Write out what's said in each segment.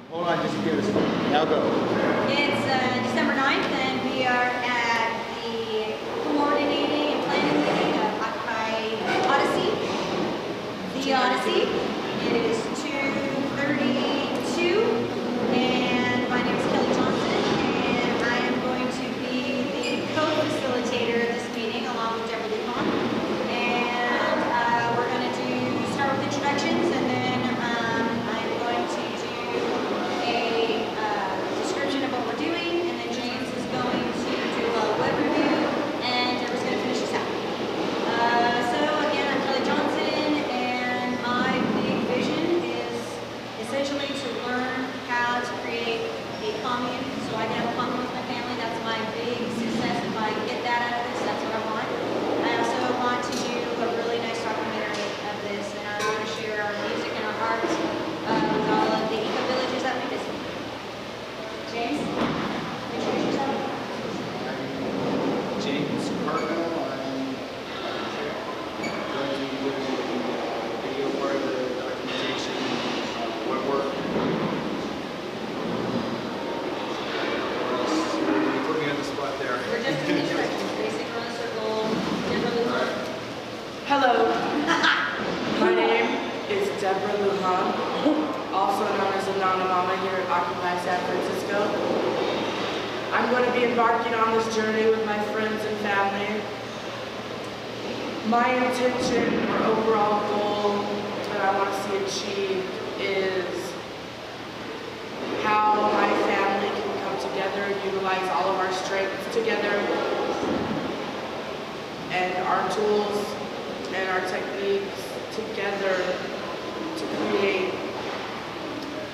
Hold on, just give us. Now go. It's December 9th, and we are at the coordinating and planning meeting of OccupyOdyssey. The Odyssey. It is 2:32, and my name is Kelly Johnson, and I am going to be the co-facilitator of this meeting along with Deborah Lujan. And we're going to start with introductions, and then I'm going to do a description of what we're doing, and then James is going to do a web review, and Deborah's going to finish us out. So again, I'm Kelly Johnson, and my big vision is essentially to learn how to create a commune, so I can have a commune with my family. That's my big success. If I get that out of this, that's what I want. I also want to do a really nice documentary of this, and I want to share our music and our art with all of the eco villages that we visit. James, introduce yourself. James Cargo. I'm going to be doing the video part of the documentation, web work. You put me on the spot there. We're just doing introductions, basic run a circle, Deborah Lujan. Hello, my name is Deborah Lujan, also known as Anana Mama here at Occupy San Francisco. I'm going to be embarking on this journey with my friends and family. My intention or overall goal that I want to see achieved is how my family can come together, utilize all of our strengths together, and our tools and our techniques together to create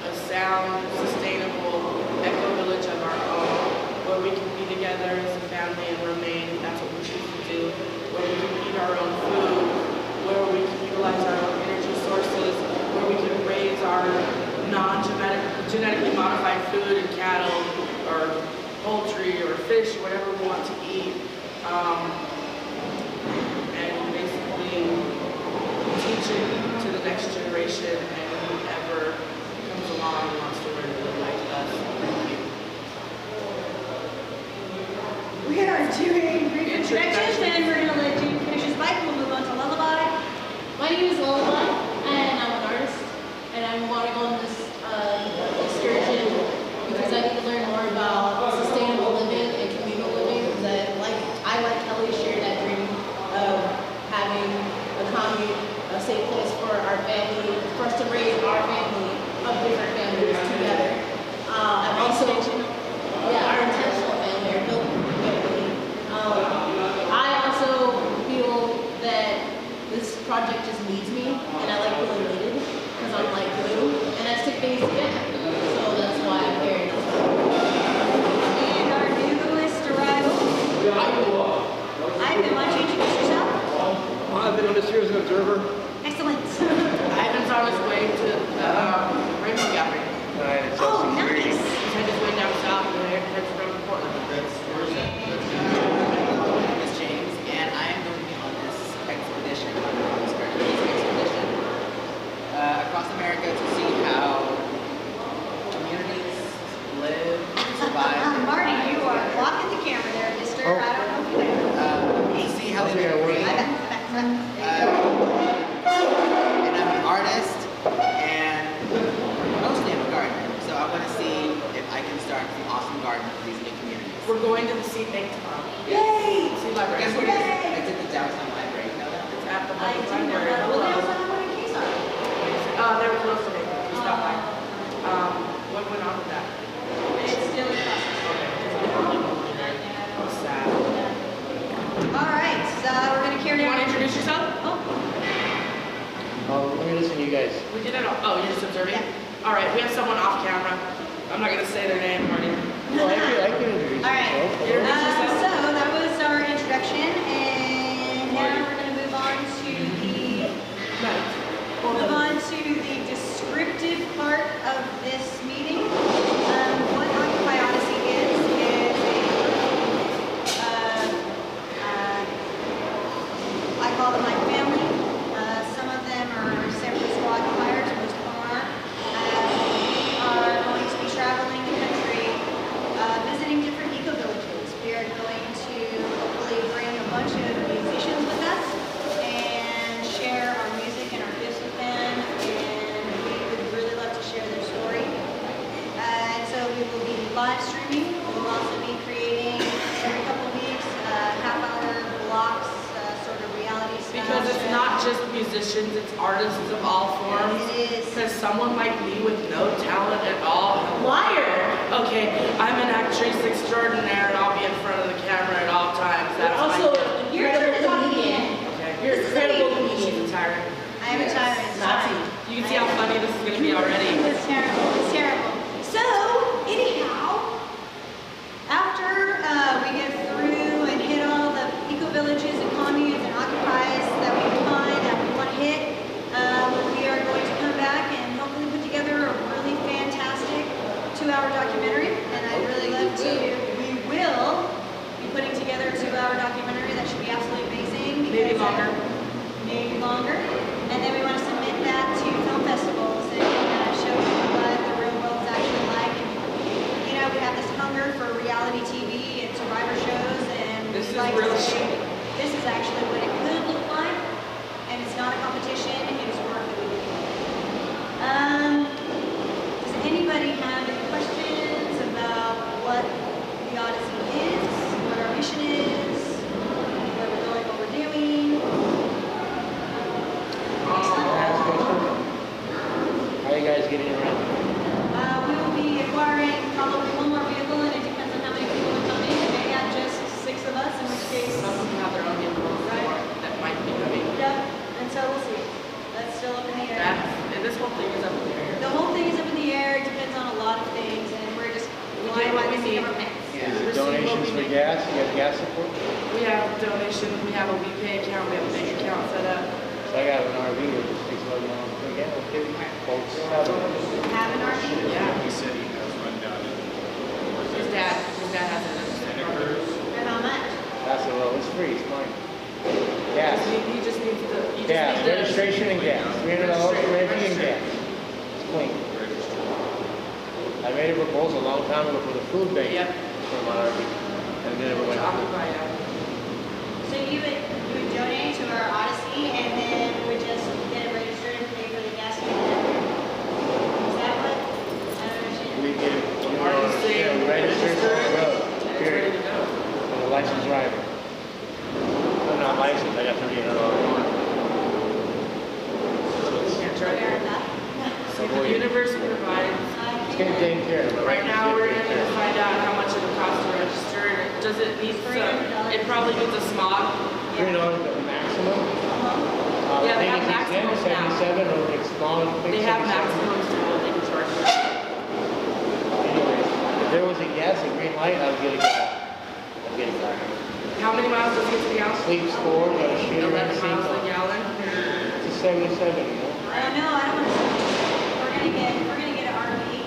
a sound, sustainable eco-village of our own, where we can be together as a family and remain, if that's what we choose to do, where we can eat our own food, where we can utilize our own energy sources, where we can raise our genetically modified food and cattle, or poultry, or fish, whatever we want to eat. And basically teach it to the next generation and whoever comes along and wants to learn to live like us. We are doing brief introductions, and we're going to let James finish his bike. We'll move on to Lullaby. My name is Lullaby, and I'm an artist, and I want to go on this excursion because I need to learn more about sustainable living and communal living. Because I like Kelly, share that dream of having a commune, a safe place for our family, for us to raise our family of different families together. Also, our intentional family, our building family. I also feel that this project just needs me, and I like feeling needed because I'm like glue, and I stick things together. So that's why I'm here. And our newest arrival, Ivan, why don't you introduce yourself? I've been on this here as an observer. Excellent. Ivan's on his way to Rainbow Gallery. Oh, nice. He's headed his way down south and heads from Portland. Where's that? My name is James, and I am going to be on this expedition, across America to see how communities live, survive. Marty, you are blocking the camera there, mister. I don't know if you To see how they live and breathe. And I'm an artist, and mostly I'm a gardener. So I want to see if I can start an awesome garden for these new communities. We're going to the Seed Bank tomorrow. Yay! Seed Library. Guess what it is? It's at the downtown library. You know that? It's at the I public do know library. that. Well, they also Hello. have one in Quezon. They were closed today. We stopped by. What went on with that? It's still in process. Oh, sad. All right, so we're going to carry You on. want to introduce yourself? Let me listen to you guys. We did it all. Oh, you're just observing? Yeah. All right, we have someone off camera. I'm not going to say their name or anything. Well, I can introduce All right. myself. You're- So that was our introduction, and now we're going to move on to the descriptive part of this meeting. What OccupyOdyssey is I call them my family. Some of them are San Francisco occupiers, most of them are. We are going to musicians, it's artists of all forms. It is. Because someone like me with no talent at all. Liar! Okay, I'm an actress extraordinaire and I'll be in front of the camera at all times. That's Also, my You're a incredible comedian. Okay, you're an incredible comedian. She's a tyrant. I am a tyrant. Nazi. You can see how funny this is going to be already. It's terrible. It's terrible. So, anyhow, after we get through and hit all the eco-villages and communes and occupies that we find that we want to hit, we are going to come back and hopefully put together a really fantastic 2-hour documentary. And I'd really love to, we will be putting together a 2-hour documentary that should be absolutely amazing. Maybe longer. Maybe longer. And then we want to submit that to film festivals and show people what the real world's actually like. And, you know, we have this hunger for reality TV and survivor shows, and This we'd is like real to say shit. this is actually what it could look like, and it's not a competition, it is work that we do. Does anybody have any questions about what the Odyssey is, what our mission is, where we're going, what we're doing? How are you guys getting around? We will be acquiring probably one more vehicle, and it depends on how many people are coming. It may have just 6 of us, in which case, Some of them have their own vehicles that might be coming. yep, and so we'll see. That's still up in the air. And this whole thing is up in the air. The whole thing is up in the air. It depends on a lot of things, and we're just get what we finalizing need. our plans. Yeah. Is it donations for gas? You have gas support? We have donations, we have a WePay account, we have a bank account set up. So I got an RV that just takes 11 miles per gallon. Folks, have it. Have an RV. Yeah. He said he has run down in His dad has it. Santa Cruz. For how much? That's a roll. It's free. It's mine. He Gas. just needs the, Gas. Registration and gas. $300 for registration and gas. It's clean. I made a proposal a long time ago for the food bank Yep. for my RV. And then it went Occupy, yeah. So you would donate to our Odyssey, and then we would just get it registered and pay for the gas to get it there? Is that what? I don't understand. We get RV registered on the road. It's ready Period. to go. I'm a licensed driver. I'm not licensed. I got $300. Can't try Aware there. of that? So the universe provides. It's getting taken care of. Right now, we're gonna need to find out how much it would cost to register. Does it need some, it probably needs a smog. $300 the maximum. Yeah, they I have think it's maximums now. 77 or it's small. They have maximums for what they can charge you. Anyway, if there was a yes, a green light, I would get a gas. I'd get a car. How many miles does it get to the gallon? Sleep score, got a shooter 11 seat. miles a gallon. It's a 77, you know. I don't know, I don't want to. We're gonna get an RV.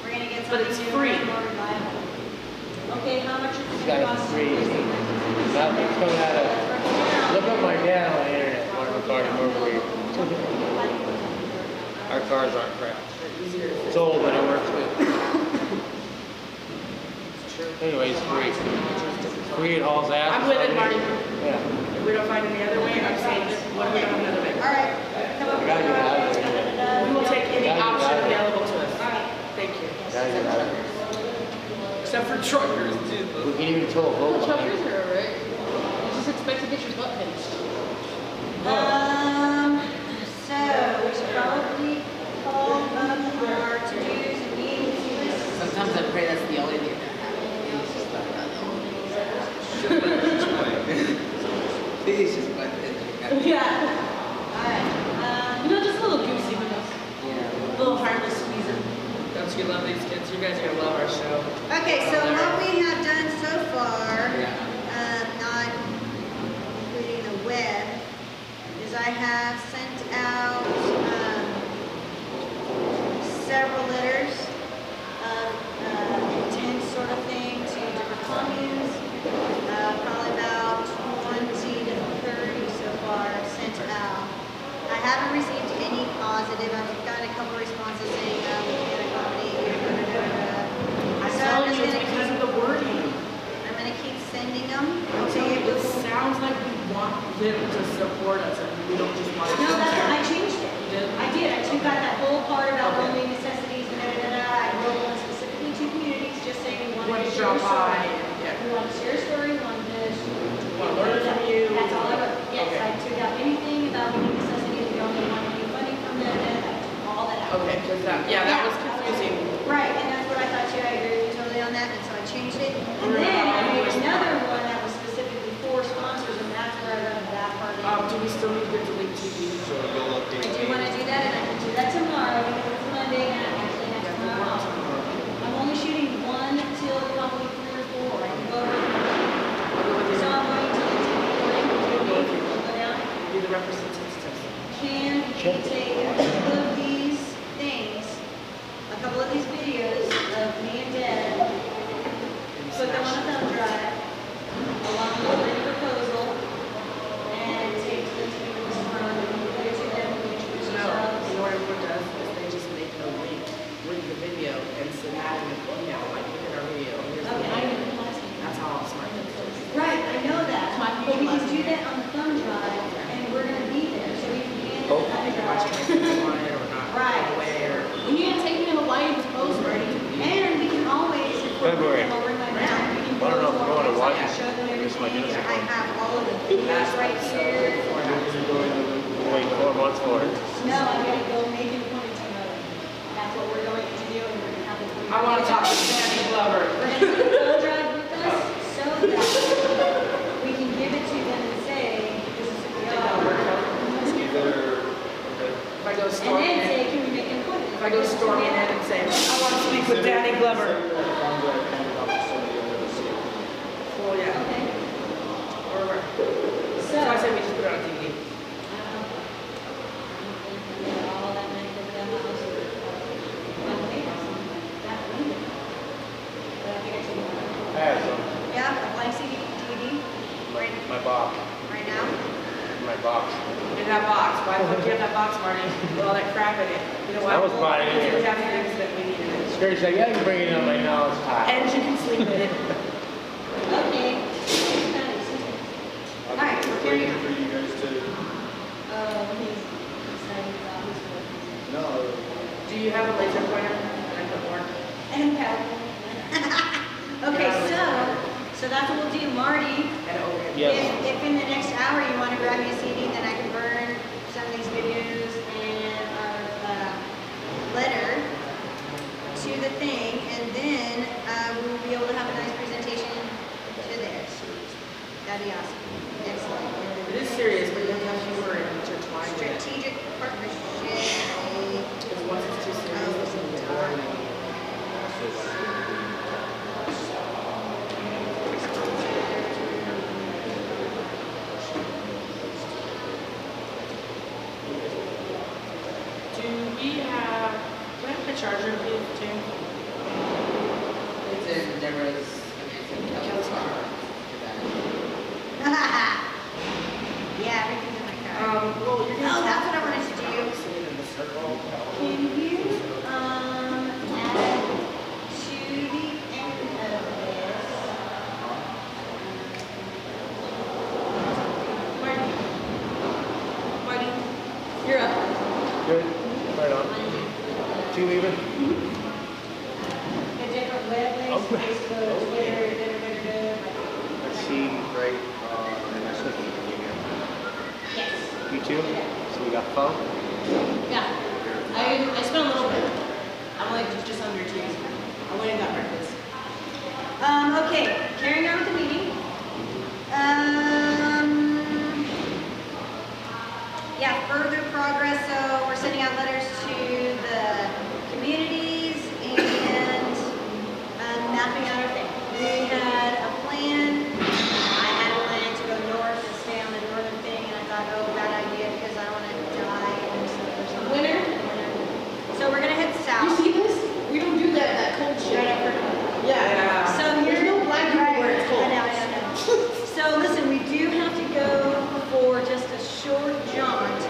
We're gonna get But something it's new, free. more reliable. Okay, how much is It's it got gonna cost? free. Nothing's coming out of. Look up my dad on the internet. One of the cars over here. Our cars aren't crap. It's old, but it works good. Anyway, it's free. Free, it hauls ass. I'm with it, Marty. Yeah. If we don't find any other way, I'm saying, what if we don't have another way? All right, come up I with gotta get out of your here. We will take any Gotta get option out of here. available to us. All right. Thank you. Gotta get out of here. Except for truckers, too. We can even tow a boat. The truckers are alright. You just expect to get your butt pinched. So we should probably call up our to-dos and needs list. Sometimes I pray that's the only thing that happens. It's just like, please just let it. Yeah. All right. You know, just a little goosey with us. Yeah. A little harmless squeezer. Don't you love these kids? You guys are gonna love our show. Okay, so what we have done so far, Yeah. not including the web, is I have sent out several letters of intent sort of thing to different communes. Probably about 20 to 30 so far sent out. I haven't received any positive. I've gotten a couple responses saying we can't accommodate you. I'm So telling just you, it's gonna because of the wording. I'm gonna keep sending them. I'm telling you, it sounds like we want them to support us, and we don't just want to. No, that's I changed it. You did? I did. I took out that whole part about Okay. only necessities and I wrote one specifically to communities, just saying we Want wanted to to share drop your by, story. yeah. We want to share your story. We wanted to Want to learn from you. That's all I wrote. Yes, Okay. I took out anything about only necessities. We don't Okay, because that was confusing. Right, and that's what I thought too, I agree with you totally on that, and so I changed it. And then I made another one that was specifically for sponsors, and that's where I left that part in. Do we still need to delete TV? So you'll I update. do want to do that, and I can do that tomorrow, because it's Monday, and I actually have tomorrow off. I'm only shooting 1 till probably 3 or 4, I can go over. So I'm going to the TV, go down. Be the representative. Can we take a couple of these things, a couple of these videos of me and Dad, put them on a thumb drive, along with a proposal, and take them to me tomorrow, and put it to them, and introduce No, ourselves. you know what everyone does is they just make a link with the video and send that in an email, like look at our video. Here's the Okay. link. That's how smart it is. Right, I know that, but we can do that on the thumb drive, and we're gonna be there, so we can hand the thumb Watch drive. it on it or not. Right. Away or. You need to take me to Hawaii to post, Marty. And we can always, if we're February. I'll bring my map, we can I don't know if we're going to our Hawaii. website and show them It's my everything. business I account. have all of the videos right here. Wait 4 months for it. No, I'm gonna go make an appointment tomorrow. That's what we're going to do, and we're gonna have the. I want to talk to Sandy Glover. We're gonna take the thumb drive with us, so that we can give it to them and say, this is who we are. It's either, okay. If I go And storming then say, in, can we make an appointment? if I go storming in and say, I want to speak with Danny Glover. Well, yeah. Okay, Or, so. so I say we just put it on TV. All that money for the house. I have some. Yeah, a blank CD, DVD, My box. right now. My box. In that box. Why the fuck do you have that box, Marty? With all that crap in it. You know why? I was buying it. Because we have things that we need in it. Scary said, yeah, you can bring it in. Like, no, it's hot. And you can sleep in it. Okay. All right, we're carrying Waiting on. for you guys to, He's excited about his work. no, Do you have a laser pointer? Can I put more? And PowerPoint. Okay, so that's what we'll do, Marty. And overhead. Yes. If in the next hour you want to grab me a CD, then I can burn some of these videos and our letter to the thing, and then we will be able to have a nice presentation to there. That'd be awesome. Excellent. It is serious, but you have to have humor and intertwine with it. Strategic partnership. Because once it's too serious, it's going to get boring. Do we have the charger, please, too? It's in, there was, it's in Kelly's car. Yeah, everything's in my car. Well, you're Oh, that's what I wanted to do. See it in the circle. Can you, add to the end of this? Marty, You're up. Good. Right on. 2 even? The different web links, Oh. Facebook, Twitter, Let's see, right, next week. Yes. You too? So we got phone? Yeah. I spent a little bit. I'm like just under 2. I went and got breakfast. Okay, carrying on with the meeting. Yeah, further progress, so we're sending out letters to the communities and mapping out our thing. We had a plan, I had a plan to go north and stay on the northern thing, and I thought, oh, bad idea, because I don't want to die in the sun or something. Winter? So we're gonna head You south. see this? We don't do that cold shit. Right up for Yeah. So There's no black people where it's cold. I know. So listen, we do have to go for just a short jaunt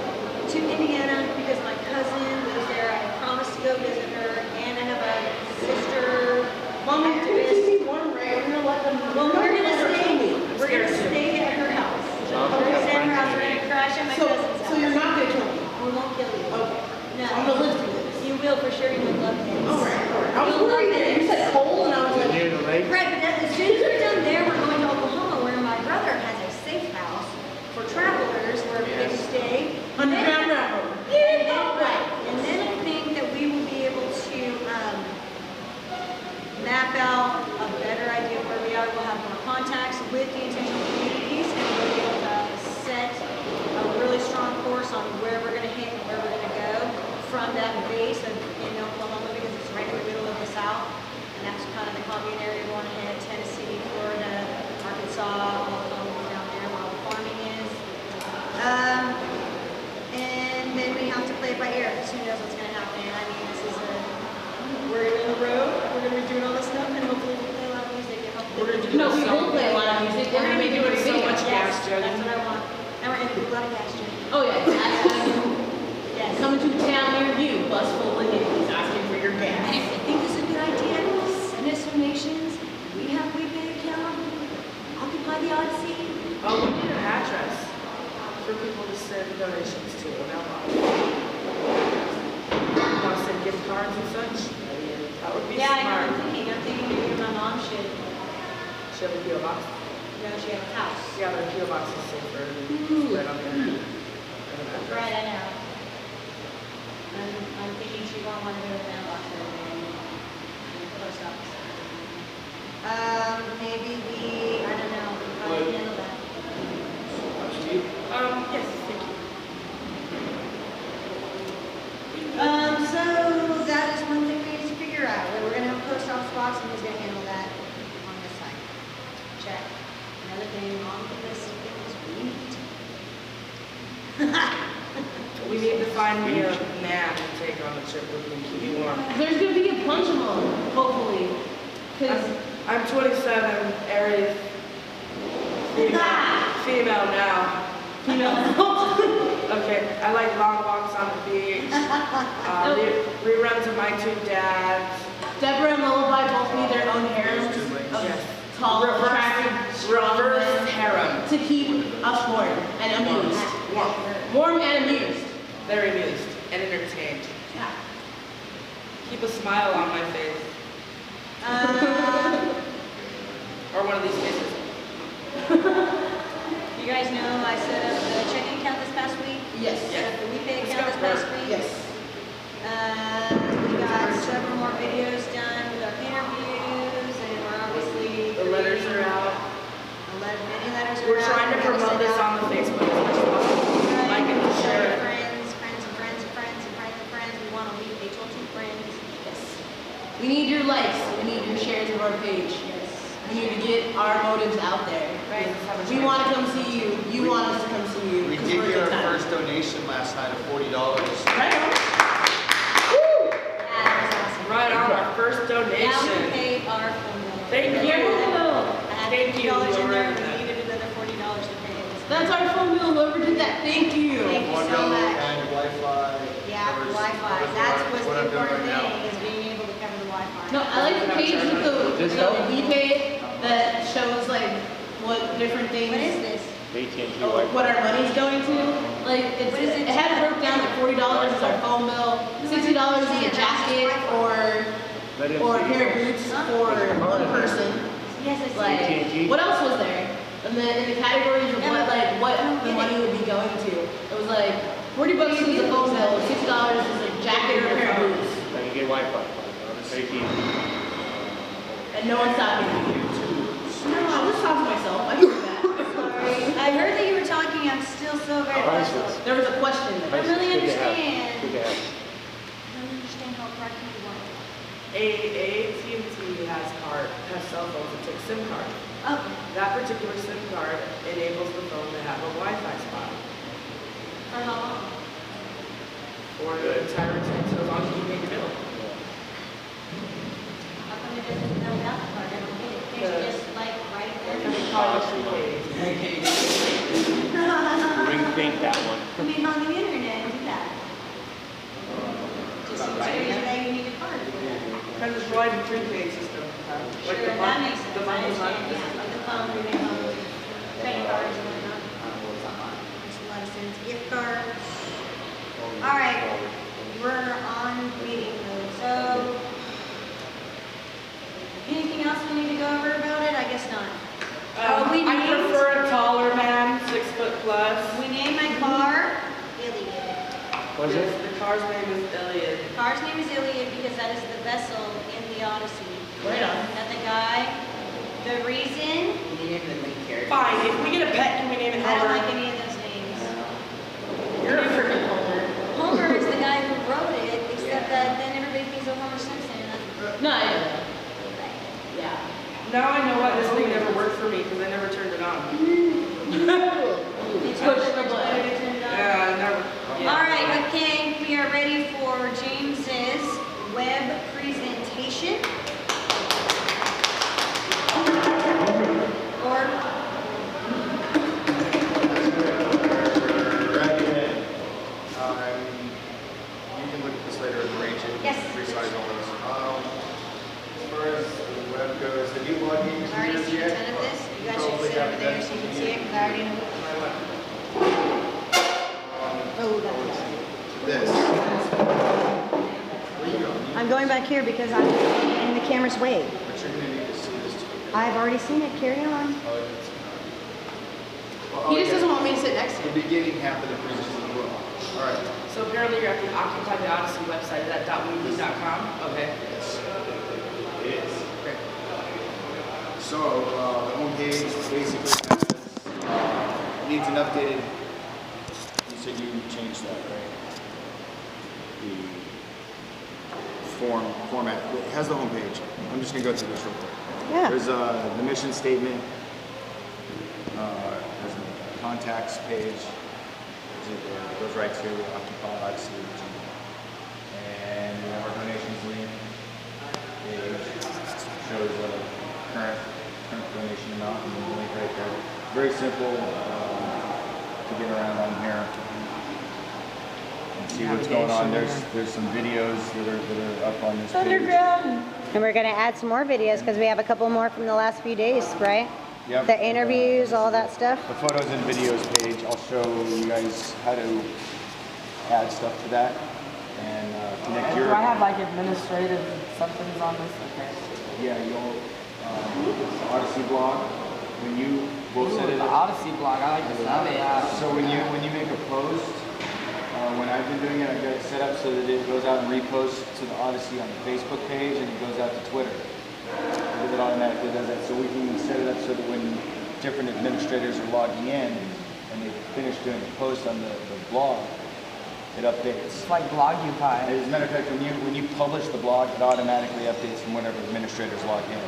to Indiana because my cousin lives there. I promised to go visit her, and I have a sister. Mom, you're gonna keep me warm, right? We're gonna let them. Well, we're gonna stay at her house. We're gonna stay at her house. We're gonna crash at my cousin's house. So you're not gonna kill me? We won't kill you. Okay. No. I'm gonna live through this. You will for sure. You will love this. Alright. I was You'll love worried that you this. said cold and I was like, Near the lake? Right, but as soon as we're done there, we're going to Oklahoma, where my brother has a safe house for travelers where they can stay. Underground Railroad. And then, right, and then I think that we contacts with the intentional communities, and we'll be able to set a really strong course on where we're going to hit and where we're going to go from that base in Oklahoma, because it's right in the middle of the South, and that's kind of the commune area we want to hit: Tennessee, Florida, Arkansas, Oklahoma, down there where all the farming is. And then we have to play it by ear, because who knows what's going to happen. I mean, we're in the road, we're going to be doing all this stuff, and hopefully we'll play a lot of music, and hopefully We're gonna do No, we will play a lot of music. We're gonna be doing so much gas That's jugging. what I want. And we're going to do a lot of gas jugging. Oh yeah, Yes. coming to town near you, bus full of hippies asking for your And gas. if you think this is a good idea, send us donations. We have a WePay account. Occupy the Odyssey. Oh, we need an address for people to send donations to. Want to send gift cards and such? That would be Yeah, I know. smart. I'm thinking maybe my mom should. She have a PO box. No, she has a house. Yeah, their PO box is safer. Ooh. Right on there. Right, I know. I'm thinking she won't want to go to the mailbox every day. And the post office. Maybe I don't know. How do you handle that? Yes, thank you. So that is one thing we need to figure out. We're going to have a post office box, and who's going to handle that on this side. Check. Another thing on the list of things we need. We need to find me a man to take on the trip with me, keep me warm. There's gonna be a bunch of them, hopefully. Cause I'm 27, Aries, female now. Okay, I like long walks on the beach, reruns of My Two Dads. Deborah and Lullaby both need their own harems of Yes. tall, attractive, strong Reverse men harem. to keep us warm and amused. Warm. Warm and amused. Very amused and entertained. Yeah. Keep a smile on my face. Or one of these faces. You guys know I set up the checking account this past week. Yes. Set up the WePay Let's account go this past for it. week. Yes. We got several more videos done with our interviews, and we're obviously The letters are out. Many letters are out. We're trying to promote this on the Facebook as much as possible. Like and share it. Friends. We want to leave HL2 friends. Yes. We need your likes. We need your shares of our page. Yes. We need to get our motives out there. Right. We want to come see you. You want us to come see you. We It's did worth get the our time. first donation last night of $40. Right on. That was awesome. Right on, our first Now we donation. paid our phone bill. Thank you. I had Thank you, $50 in there, Lord. and we needed another $40 to pay it. That's our phone bill. Whoever did that, thank you. Thank you One so bill much. and Wi-Fi. Yeah, covers- Wi-Fi. covers That's what what's I'm the doing important right now. thing, is being able to cover the Wi-Fi. No, I like the page with the WePay that shows like what different things. What is this? AT&T Oh, Wi-Fi. what our money's going to. Like What is it? it had it broke down like $40 is our phone bill, $60 is a jacket or Let him a see. pair of boots for one person. Yes, I see. Like AT&T. what else was there? And then in the categories of what the money would be going to, it was like $40 is a phone bill, $60 is a jacket or a pair of boots, I can get Wi-Fi. AT&T. and no one's stopping me. No, I'll just talk to myself. I can do that. Sorry. I heard that you were talking. I'm still so very puzzled. There was a question I there. really Good to have. understand. Good to have. I don't understand how cracking you want. AT&T has cell phones that take SIM card. Oh, That particular SIM card enables the phone to have a Wi-Fi spot for how long? for the entire time, so as long as you pay your bill. How come it doesn't know without the card? I don't get it. Can't you just like write it there? It's called prepaid. Ring think that one. I mean, on the internet and do that. Just seems crazy that you need a card for that. Kind of Droid prepaid system. Like Sure, the that makes sense. the I month is on. understand, yeah, like the phone, moving phones, credit cards and whatnot. Makes a lot of sense. Gift cards. All right, we're on meeting mode, so anything else we need to go over about it? I guess not. We I named- prefer a taller man, 6 foot plus. We named my car Iliad. Was Yes, it? the car's name is Iliad. The car's name is Iliad because that is the vessel in the Odyssey. Right on. That the guy The reason, Can you name the main character? Fine, if we get a pet, can we name it I don't Homer? like any of those names. You're a freaking Homer. Homer is the guy who wrote it, except that then everybody thinks of Homer Simpson. And that's No, I know. Yeah. Now I know why this thing never worked for me, because I never turned it on. It's Push much the button. better to turn it on. Yeah, I never. Yeah. All right, okay, we are ready for James's web presentation. Or You can look at this later and arrange it. Yes. Resize all those. As far as the web goes, have you logged into I've already yours seen a yet? ton of this. You guys should Probably sit over haven't there done so you can it see it, because I already know. Oh, that was. This. I'm going back here because I'm in the camera's way. But you're gonna need to see this too. I've already seen it, carry on. He just doesn't want me to sit next to The him. beginning half of the presentation as well. All right. So apparently you're at the Occupy the Odyssey website. Is that .weebly.com? Okay. Yes. It is. Great. So, the homepage basically has, needs an updated, you said you changed that, right? The format, it has the homepage. I'm just gonna go through this real quick. Yeah. There's the mission statement, there's a contacts page, it goes right to OccupyOdyssey, and we have our donations link page, shows the current donation amount and the link right there. Very simple to get around on here and see what's going on. There's some videos that are up on this page. And we're going to add some more videos because we have a couple more from the last few days, right? Yep. The interviews, all that stuff. The photos and videos page, I'll show you guys how to add stuff to that and connect your... Do I have like administrative something's on this? Okay. Yeah, you'll, Odyssey blog, when you will set it The up. Odyssey blog, I like the sound of that. So when you make a post, when I've been doing it, I've got it set up so that it goes out and reposts to the Odyssey on the Facebook page and it goes out to Twitter. It automatically does that, so we can set it up so that when different administrators are logging in and they finish doing the post on the blog, it updates. It's like Blogupy. As a matter of fact, when you publish the blog, it automatically updates from whenever administrators log in.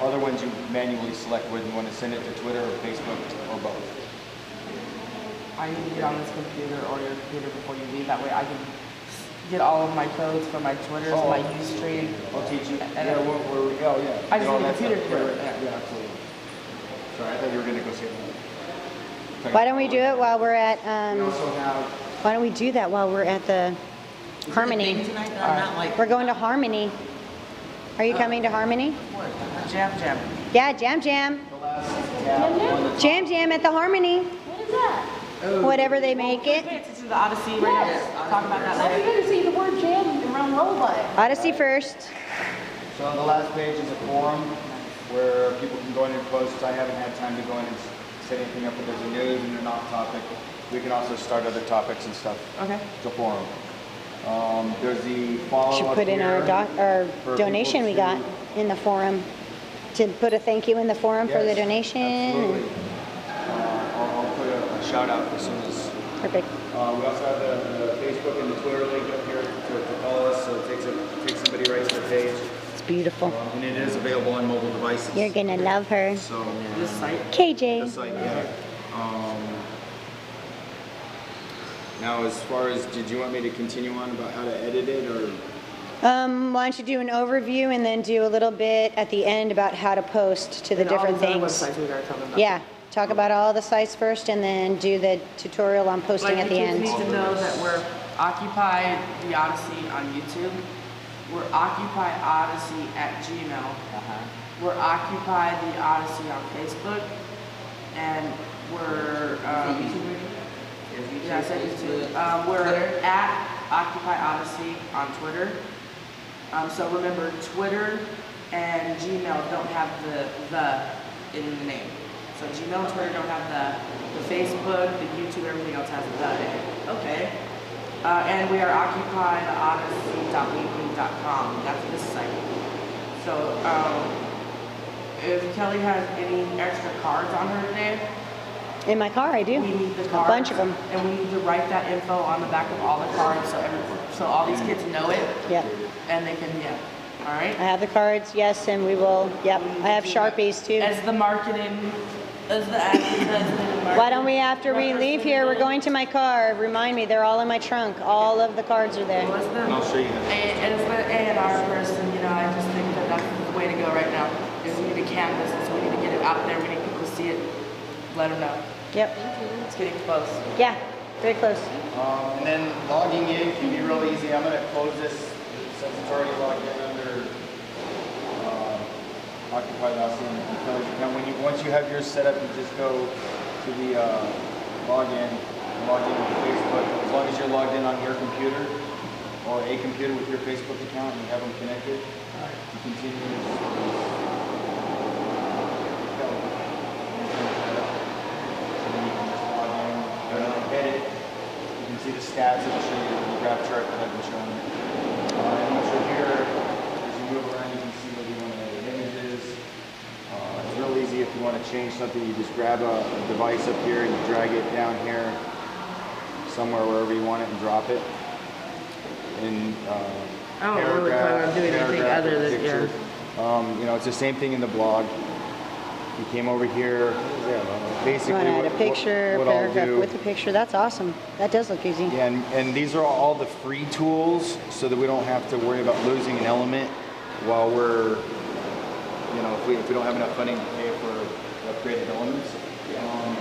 Other ones you manually select whether you want to send it to Twitter or Facebook or both. I need to get on this computer or your computer before you leave. That way I can get all of my codes for my Twitter, Oh. my Ustream. I'll teach you. And Yeah, yeah. I just All need a that computer stuff. to do it. Yeah, absolutely. Sorry, I thought you were going to go say that. Why don't we do it while we're at, We also have... why don't we do that while we're at the Harmony? Tonight, that I'm not like, We're going to Harmony. Are you coming to Harmony? Jam. Yeah, Jam Jam. The last tab on the top. Jam Jam at the Harmony. What is that? Whatever they make it. It's the Odyssey right now. Talk about that How are you later. going to see the word jam around robot? Odyssey first. So the last page is a forum where people can go in and post. I haven't had time to go in and set anything up, but there's a news and an off topic. We can also start other topics and stuff. Okay. It's a forum. There's the follow Should up put in here our for donation we people got in the forum. To put a thank you in the forum for the Yes, donation. Absolutely. I'll put a shout out as soon as. Perfect. We also have the Facebook and the Twitter link up here to follow us, so it takes somebody right to the page. It's beautiful. And it is available on mobile devices. You're gonna love her. So, This site. the KJ. site, yeah. Now, as far as, did you want me to continue on about how to edit it, or? Why don't you do an overview and then do a little bit at the end about how to post to the And all different these other things. websites we gotta tell them about. Yeah, talk about all the sites first and then do the tutorial on posting Like at the the kids end. need to know that we're Occupy the Odyssey on YouTube. We're Occupy Odyssey at Gmail. We're Occupy the Odyssey on Facebook. And we're yeah, I said YouTube. We're at Occupy Odyssey on Twitter. So remember, Twitter and Gmail don't have the in the name. So Gmail and Twitter don't have the Facebook, the YouTube, everything else has the in it. Okay. And we are OccupyOdyssey.weebly.com. That's this site. So if Kelly has any extra cards on her today, In my car, I do. we need the A cards. bunch of them. And we need to write that info on the back of all the cards so all these kids know it Yep. and they can, yeah. All right? I have the cards, yes, and we will, yep. I have Sharpies too. As the marketing, as the advertising. Why don't we, after we leave here, we're going to my car. Remind me, they're all in my trunk. All of the cards are there. What's the, And I'll show you that. and as the A&R person, you know, I just think that that's the way to go right now. Is we need to canvas this, we need to get it out there, we need people to see it, let them know. Yep. It's getting close. Yeah, very close. And then logging in can be real easy. I'm going to close this since it's already logged in under OccupyOdyssey account. Once you have yours set up, you just go to the login with Facebook. As long as you're logged in on your computer or a computer with your Facebook account and you have them connected, you continue. Edit. You can see the stats. It'll show you the graph chart that I've been showing you. And also here, as you move around, you can see whether you want to edit images. It's real easy if you want to change something. You just grab a device up here and you drag it down here somewhere wherever you want it and drop it. In I don't really plan on doing anything other than, picture. You know, it's the same thing in the blog. You came over here, basically You want to add a picture, what I'll paragraph do- with a picture. That's awesome. That does look easy. Yeah, and these are all the free tools so that we don't have to worry about losing an element while we're, you know, if we don't have enough funding to pay for upgraded elements.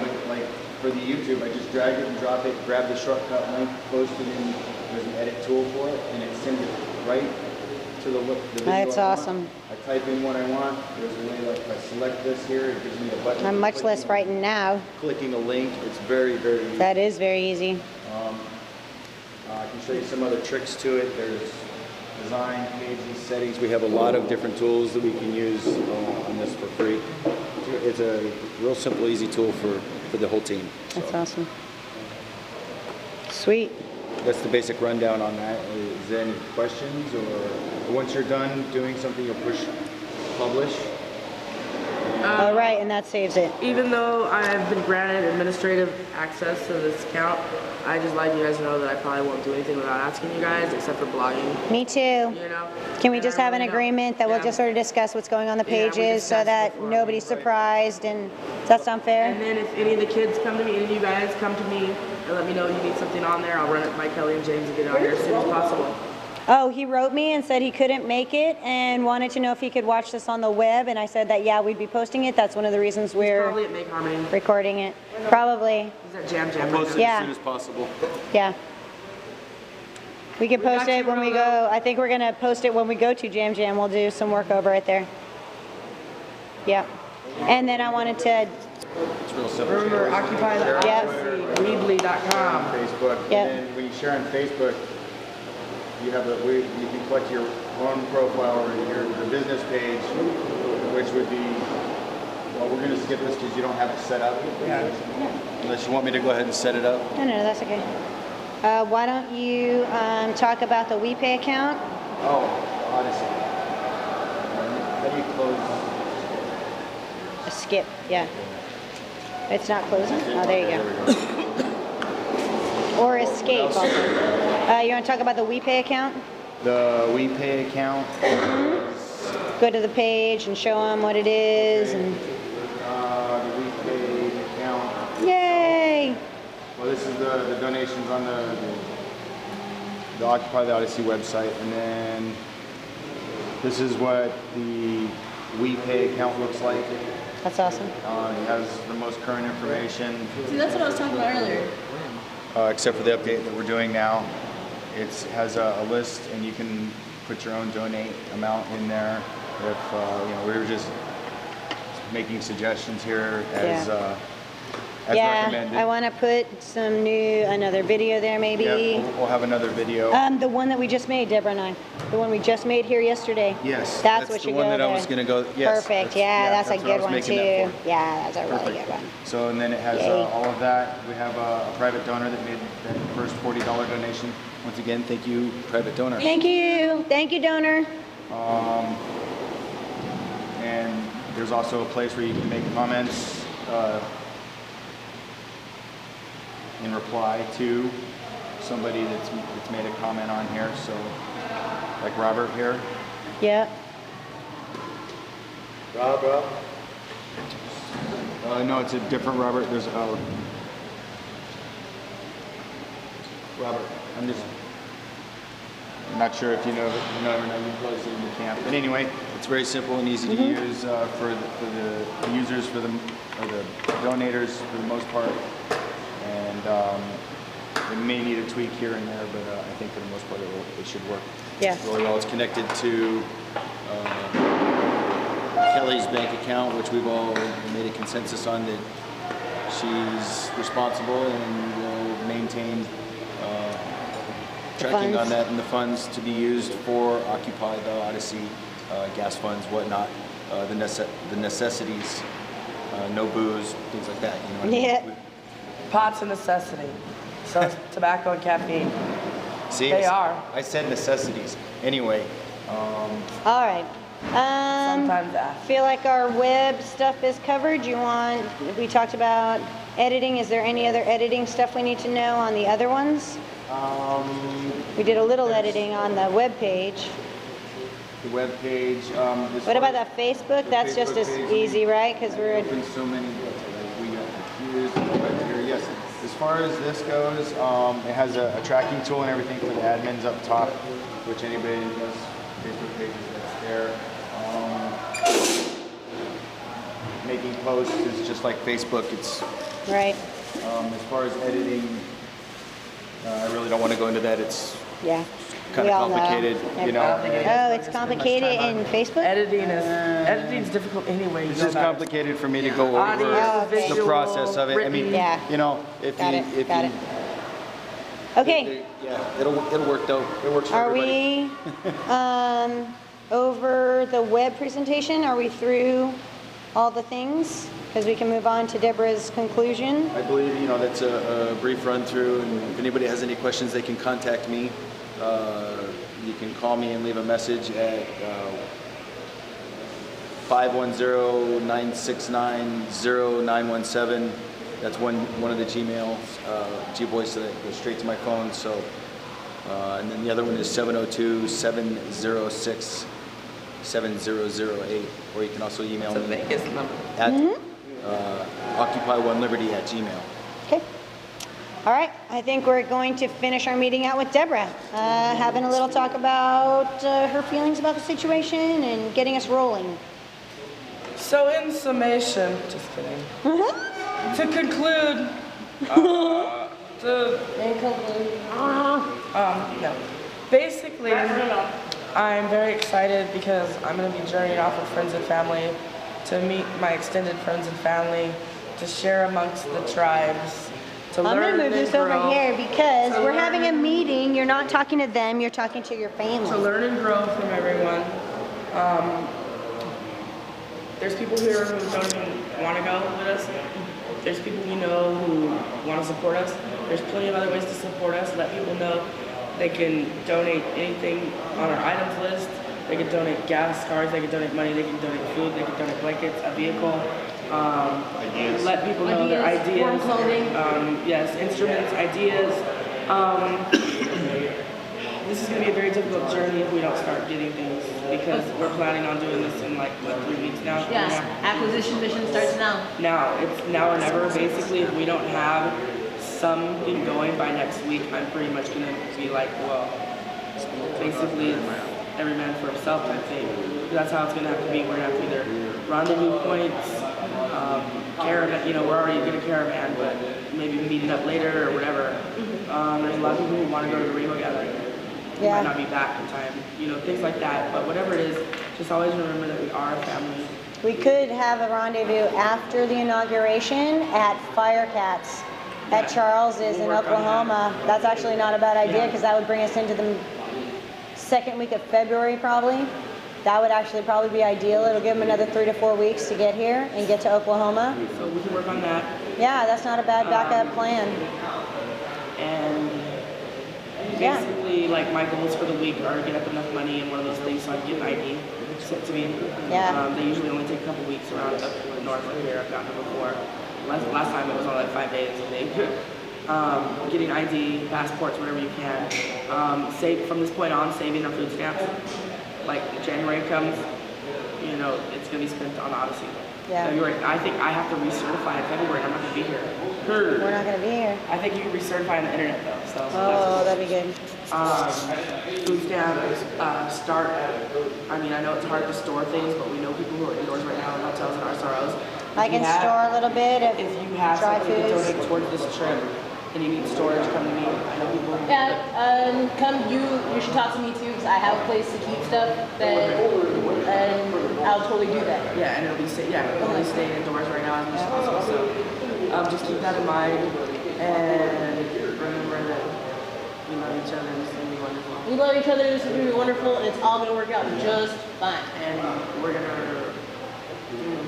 But like for the YouTube, I just drag it and drop it, grab the shortcut link, post it in, there's an edit tool for it, and it sends it right to the video That's I want. awesome. I type in what I want, there's a way like if I select this here, it gives me a button. I'm much less Clicking- frightened now. Clicking a link, it's very, very easy. That is very easy. I can show you some other tricks to it. There's design, pages, settings. We have a lot of different tools that we can use on this for free. It's a real simple, easy tool for the whole team. So That's awesome. Sweet. that's the basic rundown on that. Is there any questions? Or once you're done doing something, you'll push publish. All right, and that saves it. Even though I've been granted administrative access to this account, I just like you guys to know that I probably won't do anything without asking you guys, except for blogging, Me too. you know? Can we And just I have an really don't- agreement that we'll yeah. just sort of discuss what's going on the Yeah, we pages so discussed that before. nobody's surprised, and does that sound fair? And then if any of the kids come to me, any of you guys come to me and let me know you need something on there, I'll run it by Kelly and James and get it on there as soon as possible. Oh, he wrote me and said he couldn't make it and wanted to know if he could watch this on the web, and I said that, yeah, we'd be posting it. That's one of the reasons we're Probably at Make Harmony. recording it. Probably, He's at Jam Jam I'll right post now. it Yeah. as soon as possible. yeah. We can We post got it you, when we Rolo. go. I think we're gonna post it when we go to Jam Jam. We'll do some work over it there. Yeah. And then I wanted to, It's real simple. Remember, Yep. OccupyOdyssey.com. Facebook. Yep. And then when you share on Facebook, you have you can click your own profile or your business page, which would be, well, we're gonna skip this because you don't have it set up. Yeah. Unless you want me to go ahead and set it up. no, that's okay. Why don't you talk about the WePay account? Oh, Odyssey. Then you close. Skip, yeah. It's not closing? Oh, there you go. Or escape also. You want to talk about the WePay account? The WePay account. Go to the page and show them what it is, and The WePay account. yay! Well, this is the donations on the Occupy the Odyssey website, and then this is what the WePay account looks like. That's awesome. It has the most current information, See, that's what I was talking about earlier. except for the update that we're doing now. It has a list, and you can put your own donate amount in there. If you know, we were just making suggestions here as Yeah, recommended. I want to put some another video there maybe. Yeah, we'll have another video. The one that we just made, Deborah and I. The one we just made here yesterday. Yes, That's what the should one go that I was there. going to go. Yes, Perfect. Yeah, that's a what I good was one making that too. for. Yeah, that's a really Perfect. good one. So, and then it has Yay. all of that. We have a private donor that made that first $40 donation. Once again, thank you, private donor. Thank you, donor. And there there's also a place where you can make comments in reply to somebody that's made a comment on here. So, like Robert here. Yeah. Rob. No, it's a different Robert. There's Robert. I'm not sure if you know or not. You've probably seen the camp. But anyway, it's very simple and easy to use for the users, or the donators for the most part. And it may need a tweak here and there, but I think for the most part it should work really well. It's connected to Kelly's bank account, which we've all made a consensus on that she's responsible and will maintain tracking on that and the funds to be used for Occupy the Odyssey, gas funds, whatnot, the necessities, no booze, things like that. You know what I mean? Yeah. Pot's a necessity. So tobacco and caffeine. See, They are. I said necessities. Anyway. All right. Sometimes that. Feel like our web stuff is covered. We talked about editing. Is there any other editing stuff we need to know on the other ones? We did a little editing on the web page. The web page. What about the Facebook? That's just as easy, right? Because we're Opened so many. We got confused right here. Yes. As far as this goes, it has a tracking tool and everything for the admins up top, which anybody who does Facebook pages, that's there. Making posts is just like Facebook. It's right. as far as editing, I really don't want to go into that. It's kind We of all know. complicated, you know. Oh, it's complicated in Facebook? Editing's difficult anyway. It's just complicated for me to go over the process of it. I mean, you know, if Got you, it. Okay. yeah, it'll work though. It works for Are everybody. we over the web presentation? Are we through all the things? Because we can move on to Deborah's conclusion. I believe, you know, that's a brief run through, and if anybody has any questions, they can contact me. You can call me and leave a message at 510-969-0917. That's one of the Gmails, G-Voice that goes straight to my phone. So, and then the other one is 702-706-7008, or you can also email me Vegas number. at OccupyOneLiberty@gmail. Okay. All right. I think we're going to finish our meeting out with Deborah, having a little talk about her feelings about the situation and getting us rolling. So in summation, just kidding. To conclude, no. Basically, I'm very excited because I'm going to be journeying off with friends and family to meet my extended friends and family, to share amongst the tribes, to learn and grow. I'm going to move this over here because we're having a meeting. You're not talking to them, you're talking to your family. To learn and grow from everyone. There's people here who don't even want to go with us. There's people we know who want to support us. There's plenty of other ways to support us. Let people know they can donate anything on our items list. They can donate gas cards, they can donate money, they can donate food, they can donate blankets, a vehicle. Let people know their ideas. Warm clothing. Yes, instruments, ideas. This is going to be a very difficult journey if we don't start getting things, because we're planning on doing this in like, what, 3 weeks now? Yes, acquisition mission starts now. Now, it's now or never. Basically, if we don't have something going by next week, I'm pretty much going to be like, well, basically it's every man for himself type thing. That's how it's going to have to be. We're going to have to either rendezvous points, caravan, you know, we're already going to caravan, but maybe meeting up later or whatever. There's a lot of people who want to go to the rainbow gathering. We might not be back in time, you know, things like that. But whatever it is, just always remember that we are a family. We could have a rendezvous after the inauguration at Firecats at Charles's in Oklahoma. That's actually not a bad idea because that would bring us into the second week of February probably. That would actually probably be ideal. It'll give them another 3 to 4 weeks to get here and get to Oklahoma. So we can work on that. Yeah, that's not a bad backup plan. And basically, like, my goals for the week are to get up enough money in one of those things so I can get an ID. sent to me. Yeah. They usually only take a couple weeks around up to the north of here. I've gotten them before. Last time it was only like 5 days. And they, getting ID, passports, whatever you can. Save from this point on, saving our food stamps. Like January comes, you know, it's gonna be spent on Odyssey. Yeah. February, I think I have to recertify in February. I'm not gonna be here. We're not gonna be here. I think you can recertify on the internet though. So. Oh, that'd be good. Food stamps, start. I mean, I know it's hard to store things, but we know people who are indoors right now in hotels and RSROs. I can store a little bit of If you have dry something to foods. donate towards this trip and you need storage, come to me. I know people. Yeah, you should talk to me too, because I have a place to keep stuff and I'll totally do that. Yeah, and it'll be only staying indoors right now as much as possible. So just keep that in mind and remember that we love each other and it's gonna be wonderful. We love each other, this is going to be wonderful, and it's all going to work out just fine. And we're gonna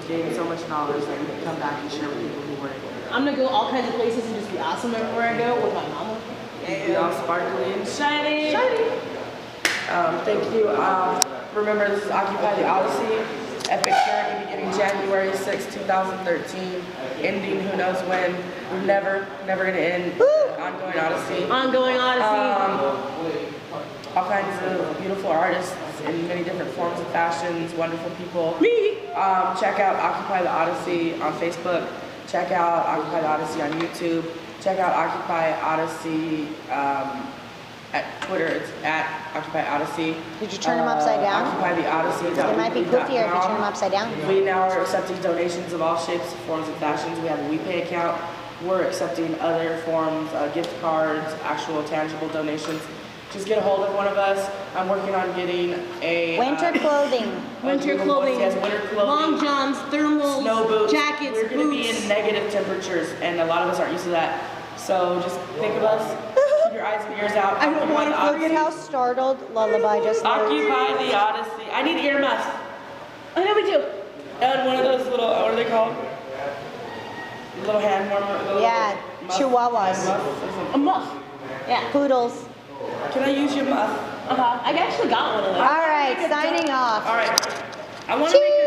gain so much knowledge that we can come back and share with people who weren't able to. I'm going to go all kinds of places and just be awesome everywhere I go with my mama. Be all sparkly and shiny. Thank you. Remember, this is Occupy the Odyssey. Epic journey beginning January 6, 2013. Ending who knows when. Never gonna end. Ongoing Odyssey. Ongoing Odyssey. All kinds of beautiful artists in many different forms and fashions. Wonderful people. Me. Check out Occupy the Odyssey on Facebook. Check out Occupy the Odyssey on YouTube. Check out Occupy Odyssey at Twitter. It's at Occupy Odyssey. Did you turn them upside down? Occupy the Odyssey. It might be poofier if you turn them upside down. We now are accepting donations of all shapes, forms, and fashions. We have a WePay account. We're accepting other forms, gift cards, actual tangible donations. Just get a hold of one of us. I'm working on getting a Winter clothing. Winter clothing. Yes, winter clothing. Long johns, thermals, Snow boots. jackets, We're going to be boots. in negative temperatures, and a lot of us aren't used to that. So just think of us. Keep your eyes and ears out. I don't want to Look at how startled Lullaby just looked. Occupy the Odyssey. I need earmuffs. I know we do. And one of those little, what are they called? Little hand warmer. Little Yeah, muff. chihuahuas. Muff. A muff. Yeah. Poodles. Can I use your muff? I actually got one of those. All right, signing off. All right. I want to make a